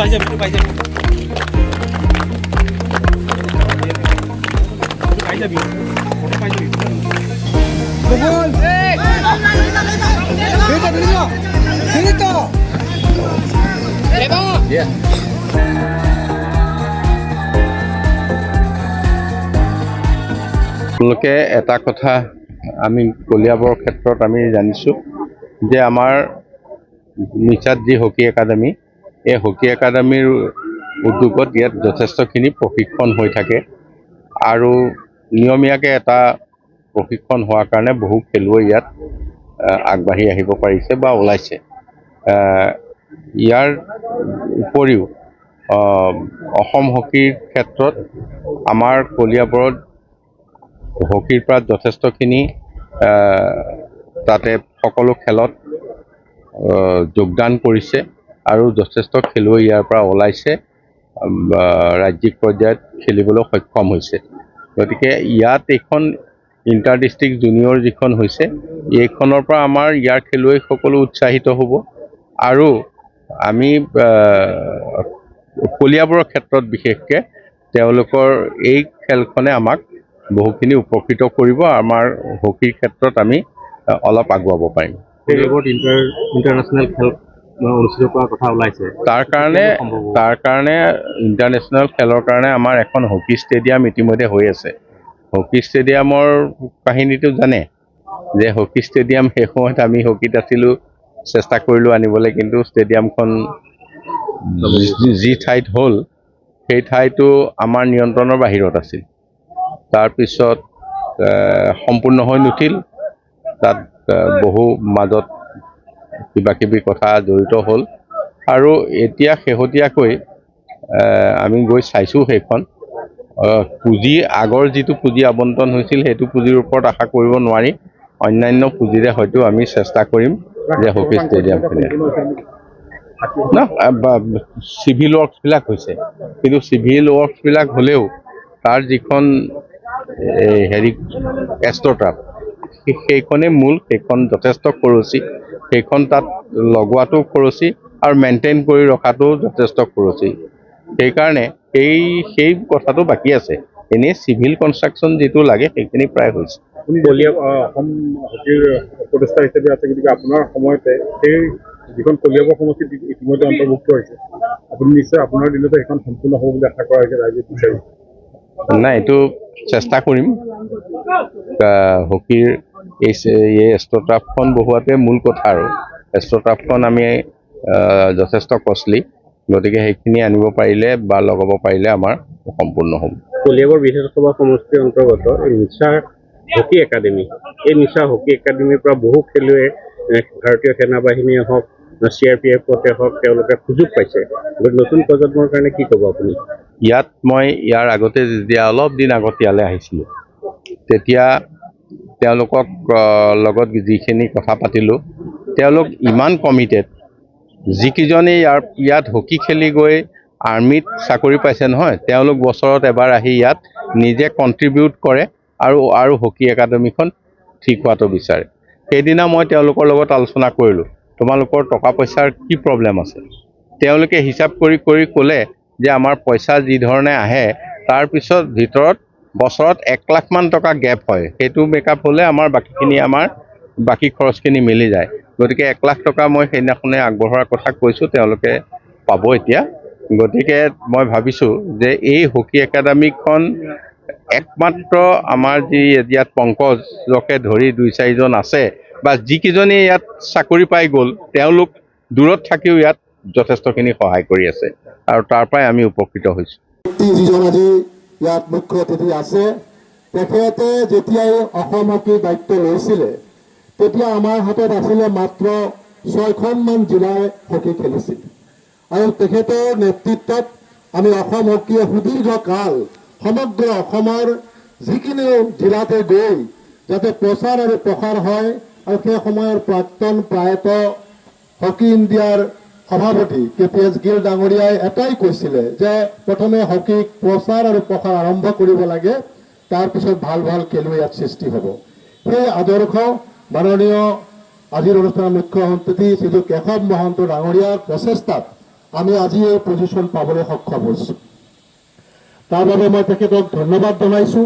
পাই যাবি পাই যাবি পাই যাবি ফটো পাই যাবি বল Dito. Yeah. লোকে এটা কথা আমি কলিয়াবৰৰ ক্ষেত্ৰত আমি জানিছোঁ যে আমাৰ মিছাত যি হকী একাডেমি এই হকী একাডেমিৰ উদ্যোগত ইয়াত যথেষ্টখিনি প্ৰশিক্ষণ হৈ থাকে আৰু নিয়মীয়াকৈ এটা প্ৰশিক্ষণ হোৱাৰ কাৰণে বহু খেলুৱৈ ইয়াত আগবাঢ়ি আহিব পাৰিছে বা ওলাইছে ইয়াৰ উপৰিও অসম হকীৰ ক্ষেত্ৰত আমাৰ কলিয়াবৰত হকীৰ পৰা যথেষ্টখিনি তাতে সকলো খেলত যোগদান কৰিছে আৰু যথেষ্ট খেলুৱৈ ইয়াৰ পৰা ওলাইছে ৰাজ্যিক পৰ্যায়ত খেলিবলৈ সক্ষম হৈছে গতিকে ইয়াত এইখন ইণ্টাৰ ডিষ্ট্ৰিক্ট জুনিয়ৰ যিখন হৈছে এইখনৰ পৰা আমাৰ ইয়াৰ খেলুৱৈ সকলো উৎসাহিত হ'ব আৰু আমি কলিয়াবৰৰ ক্ষেত্ৰত বিশেষকৈ তেওঁলোকৰ এই খেলখনে আমাক বহুখিনি উপকৃত কৰিব আমাৰ হকীৰ ক্ষেত্ৰত আমি অলপ আগুৱাব পাৰিম কলিয়াবৰত ইণ্টাৰনেশ্যনেল খেল অনুষ্ঠিত কৰাৰ কথা ওলাইছে তাৰ কাৰণে ইণ্টাৰনেশ্যনেল খেলৰ কাৰণে আমাৰ এখন হকী ষ্টেডিয়াম ইতিমধ্যে হৈ আছে হকী ষ্টেডিয়ামৰ কাহিনীটো জানে যে হকী ষ্টেডিয়াম সেই সময়ত আমি হকীত আছিলোঁ চেষ্টা কৰিলোঁ আনিবলৈ কিন্তু ষ্টেডিয়ামখন যি ঠাইত হ'ল সেই ঠাইটো আমাৰ নিয়ন্ত্ৰণৰ বাহিৰত আছিল তাৰপিছত সম্পূৰ্ণ হৈ নুঠিল তাত বহু মাজত কিবা কিবি কথা জড়িত হ'ল আৰু এতিয়া শেহতীয়াকৈ আমি গৈ চাইছোঁ সেইখন পুঁজি আগৰ যিটো পুঁজি আবণ্টন হৈছিল সেইটো পুঁজিৰ ওপৰত আশা কৰিব নোৱাৰি অন্যান্য পুঁজিৰে হয়তো আমি চেষ্টা কৰিম যে হকী ষ্টেডিয়ামখিনি চিভিল ৱৰ্কছবিলাক হৈছে কিন্তু চিভিল ৱৰ্কছবিলাক হ'লেও তাৰ যিখন হেৰি এষ্ট্ৰটাফ সেইখনেই মূল সেইখন যথেষ্ট খৰচী সেইখন তাত লগোৱাটো খৰচী আৰু মেইনটেইন কৰি ৰখাটো যথেষ্ট খৰচী সেইকাৰণে সেই কথাটো বাকী আছে এনেই চিভিল কনষ্ট্ৰাকশ্যন যিটো লাগে সেইখিনি প্ৰায় হৈছে অসম হকীৰ উপদেষ্টা হিচাপে আছে গতিকে আপোনাৰ সময়তে সেই যিখন কলিয়াবৰ সমষ্টিত ইতিমধ্যে অন্তৰ্ভুক্ত হৈছে আপুনি নিশ্চয় আপোনাৰ দিনতে সেইখন সম্পূৰ্ণ হ'ব বুলি আশা কৰা হৈছে ৰাইজে বিচাৰি নাই এইটো চেষ্টা কৰিম হকীৰ এই এষ্ট্ৰটাফখন বহুৱাটোৱে মূল কথা আৰু এষ্ট্ৰটাফখন আমি যথেষ্ট কষ্টলি গতিকে সেইখিনি আনিব পাৰিলে বা লগাব পাৰিলে আমাৰ সম্পূৰ্ণ হ'ব কলিয়াবৰ বিধানসভা সমষ্টিৰ অন্তৰ্গত এই নিশা হকী একাডেমি এই নিশা হকী একাডেমিৰ পৰা বহু খেলুৱৈ ভাৰতীয় সেনাবাহিনীয়ে হওক CRPFতে হওক তেওঁলোকে সুযোগ পাইছে নতুন প্ৰজন্মৰ কাৰণে কি ক'ব আপুনি ইয়াত মই ইয়াৰ আগতে যেতিয়া অলপ দিন আগত ইয়ালৈ আহিছিলোঁ তেতিয়া তেওঁলোকক লগত যিখিনি কথা পাতিলোঁ তেওঁলোক ইমান কমিটেড যিকেইজনে ইয়াত হকী খেলি গৈ আৰ্মিত চাকৰি পাইছে নহয় তেওঁলোক বছৰত এবাৰ আহি ইয়াত নিজে কণ্ট্ৰিবিউট কৰে আৰু হকী একাডেমিখন ঠিক হোৱাটো বিচাৰে সেইদিনা মই তেওঁলোকৰ লগত আলোচনা কৰিলোঁ তোমালোকৰ টকা পইচাৰ কি প্ৰব্লেম আছে তেওঁলোকে হিচাপ কৰি ক'লে যে আমাৰ পইচা যি ধৰণে আহে তাৰপিছত ভিতৰত বছৰত 1 লাখমান টকা গেপ হয় সেইটো মেকআপ হ'লে আমাৰ বাকী খৰচখিনি মিলি যায় গতিকে 1 লাখ টকা মই সেইদিনাখনে আগবঢ়োৱাৰ কথা কৈছোঁ তেওঁলোকে পাব এতিয়া গতিকে মই ভাবিছোঁ যে এই হকী একাডেমিখন একমাত্ৰ আমাৰ যি ইয়াত পংকজকে ধৰি 2-4জন আছে বা যিকেইজনে ইয়াত চাকৰি পাই গ'ল তেওঁলোক দূৰত থাকিও ইয়াত যথেষ্টখিনি সহায় কৰি আছে আৰু তাৰ পৰাই আমি উপকৃত হৈছোঁ যিজন আজি ইয়াত মুখ্য অতিথি আছে তেখেতে যেতিয়াই অসম হকীৰ দায়িত্ব লৈছিলে তেতিয়া আমাৰ হাতত আছিলে মাত্ৰ 6খনমান জিলাই হকী খেলিছিল আৰু তেখেতৰ নেতৃত্বত আমি অসম হকীয়ে সুদীৰ্ঘ কাল সমগ্ৰ অসমৰ যিকোনো জিলাতে গৈ যাতে প্ৰচাৰ আৰু প্ৰসাৰ হয় আৰু সেই সময়ৰ প্ৰাক্তন প্ৰায়ত হকী ইণ্ডিয়াৰ সভাপতি KPS গিল ডাঙৰীয়াই এটাই কৈছিলে যে প্ৰথমে হকীক প্ৰচাৰ আৰু প্ৰসাৰ আৰম্ভ কৰিব লাগে তাৰপিছত ভাল ভাল খেলুৱৈ ইয়াত সৃষ্টি হ'ব সেই আদৰ্শ মাননীয় আজিৰ অনুষ্ঠানৰ মুখ্য অতিথি শ্ৰী কেশৱ মহন্ত ডাঙৰীয়াৰ প্ৰচেষ্টাত আমি আজি এই পজিশ্যন পাবলৈ সক্ষম হৈছোঁ। তাৰ বাবে মই তেখেতক ধন্যবাদ জনাইছোঁ।